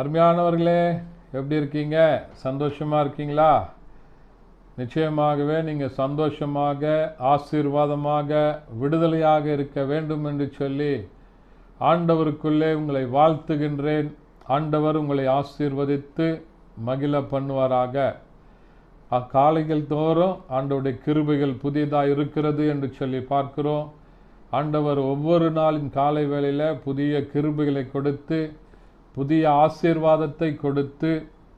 அருமையானவர்களே, எப்படி இருக்கீங்க? சந்தோஷமாக இருக்கீங்களா? நிச்சயமாகவே நீங்கள் சந்தோஷமாக, ஆசீர்வாதமாக, விடுதலையாக இருக்க வேண்டும் என்று சொல்லி ஆண்டவருக்குள்ளே உங்களை வாழ்த்துகின்றேன். ஆண்டவர் உங்களை ஆசீர்வதித்து மகிழ பண்ணுவாராக. அக்காலைகள் தோறும் ஆண்டவருடைய கிருபைகள் புதியதாக இருக்கிறது என்று சொல்லி பார்க்கிறோம். ஆண்டவர் ஒவ்வொரு நாளின் காலை வேளையில் புதிய கிருபைகளை கொடுத்து, புதிய ஆசீர்வாதத்தை கொடுத்து,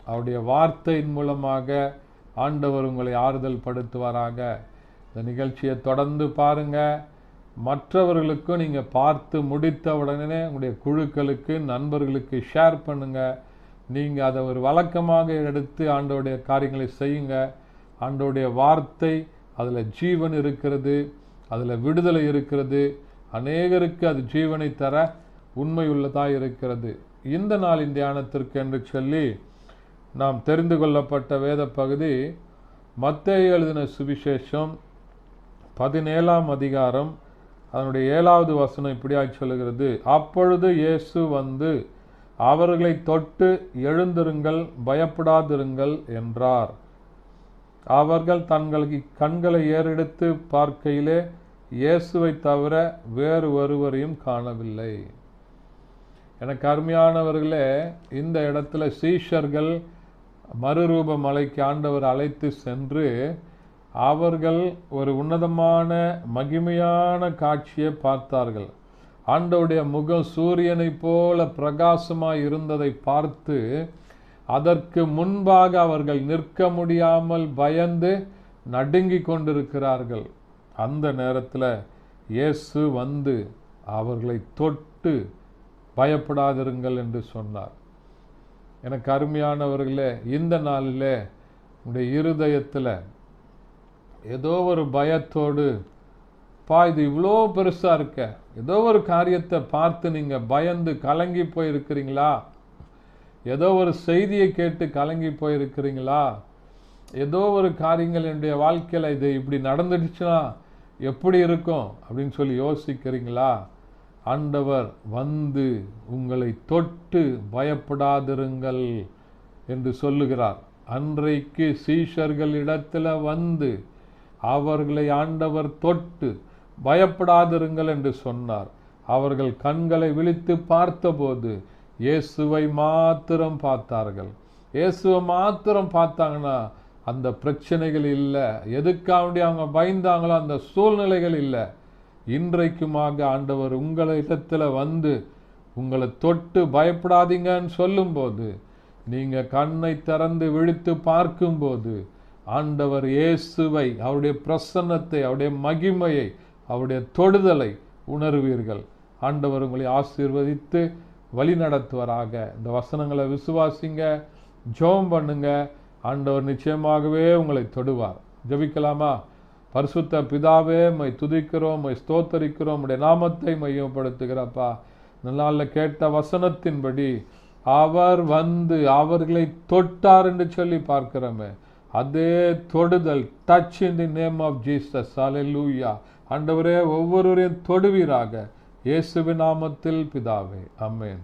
அவருடைய வார்த்தையின் மூலமாக ஆண்டவர் உங்களை ஆறுதல் படுத்துவாராக. இந்த நிகழ்ச்சியை தொடர்ந்து பாருங்கள். மற்றவர்களுக்கும் நீங்கள் பார்த்து முடித்த உடனே உங்களுடைய குழுக்களுக்கு, நண்பர்களுக்கு ஷேர் பண்ணுங்கள். நீங்கள் அதை ஒரு வழக்கமாக எடுத்து ஆண்டவருடைய காரியங்களை செய்யுங்க. ஆண்டவருடைய வார்த்தை, அதில் ஜீவன் இருக்கிறது, அதில் விடுதலை இருக்கிறது. அநேகருக்கு அது ஜீவனை தர உண்மையுள்ளதாக இருக்கிறது. இந்த நாளின் தியானத்திற்கு என்று சொல்லி நாம் தெரிந்து கொள்ளப்பட்ட வேத பகுதி மத்தேயு எழுதின சுவிசேஷம் 17ஆம் அதிகாரம் அதனுடைய 7வது வசனம் இப்படியாய் சொல்லுகிறது. அப்பொழுது இயேசு வந்து அவர்களை தொட்டு, எழுந்திருங்கள், பயப்படாதிருங்கள் என்றார். அவர்கள் தங்களுக்கு கண்களை ஏறெடுத்து பார்க்கையிலே இயேசுவை தவிர வேறு ஒருவரையும் காணவில்லை. எனக்கு அருமையானவர்களே, இந்த இடத்துல சீஷர்கள் மறுரூப மலைக்கு ஆண்டவர் அழைத்து சென்று அவர்கள் ஒரு உன்னதமான மகிமையான காட்சியை பார்த்தார்கள். ஆண்டவருடைய முகம் சூரியனை போல பிரகாசமாய் இருந்ததை பார்த்து அதற்கு முன்பாக அவர்கள் நிற்க முடியாமல் பயந்து நடுங்கி கொண்டிருக்கிறார்கள். அந்த நேரத்தில் இயேசு வந்து அவர்களை தொட்டு பயப்படாதிருங்கள் என்று சொன்னார். எனக்கு அருமையானவர்களே, இந்த நாளில் உங்களுடைய இருதயத்தில் ஏதோ ஒரு பயத்தோடு, இது இவ்வளோ பெருசாக இருக்க, ஏதோ ஒரு காரியத்தை பார்த்து நீங்கள் பயந்து கலங்கி போயிருக்கிறீங்களா? ஏதோ ஒரு செய்தியை கேட்டு கலங்கி போயிருக்கிறீங்களா? ஏதோ ஒரு காரியங்கள் என்னுடைய வாழ்க்கையில் இது இப்படி நடந்துடுச்சுன்னா எப்படி இருக்கும் அப்படின்னு சொல்லி யோசிக்கிறீங்களா? ஆண்டவர் வந்து உங்களை தொட்டு பயப்படாதிருங்கள் என்று சொல்லுகிறார். அன்றைக்கு சீஷர்களிடத்தில் வந்து அவர்களை ஆண்டவர் தொட்டு பயப்படாதிருங்கள் என்று சொன்னார். அவர்கள் கண்களை விழித்து பார்த்தபோது இயேசுவை மாத்திரம் பார்த்தார்கள். இயேசுவை மாத்திரம் பார்த்தாங்கன்னா அந்த பிரச்சனைகள் இல்லை, எதுக்காக அவங்க பயந்தாங்களோ அந்த சூழ்நிலைகள் இல்லை. இன்றைக்குமாக ஆண்டவர் உங்களிடத்தில் வந்து உங்களை தொட்டு பயப்படாதீங்கன்னு சொல்லும்போது, நீங்கள் கண்ணை திறந்து விழித்து பார்க்கும்போது ஆண்டவர் இயேசுவை, அவருடைய பிரசன்னத்தை, அவருடைய மகிமையை, அவருடைய தொடுதலை உணர்வீர்கள். ஆண்டவர் உங்களை ஆசீர்வதித்து வழி நடத்துவராக. இந்த வசனங்களை விசுவாசிங்க, ஜெபம் பண்ணுங்க. ஆண்டவர் நிச்சயமாகவே உங்களை தொடுவார். ஜெபிக்கலாமா? பரிசுத்த பிதாவே, மை துதிக்கிறோம், மை ஸ்தோத்தரிக்கிறோம், உடைய நாமத்தை மையப்படுத்துகிறப்பா. நாளில் கேட்ட வசனத்தின்படி அவர் வந்து அவர்களை தொட்டார் என்று சொல்லி பார்க்கிறோமே, அதே தொடுதல், touch in the name of Jesus. Hallelujah. ஆண்டவரே, ஒவ்வொருவரையும் தொடுவீராக. இயேசுவின் நாமத்தில் பிதாவே, ஆமென்.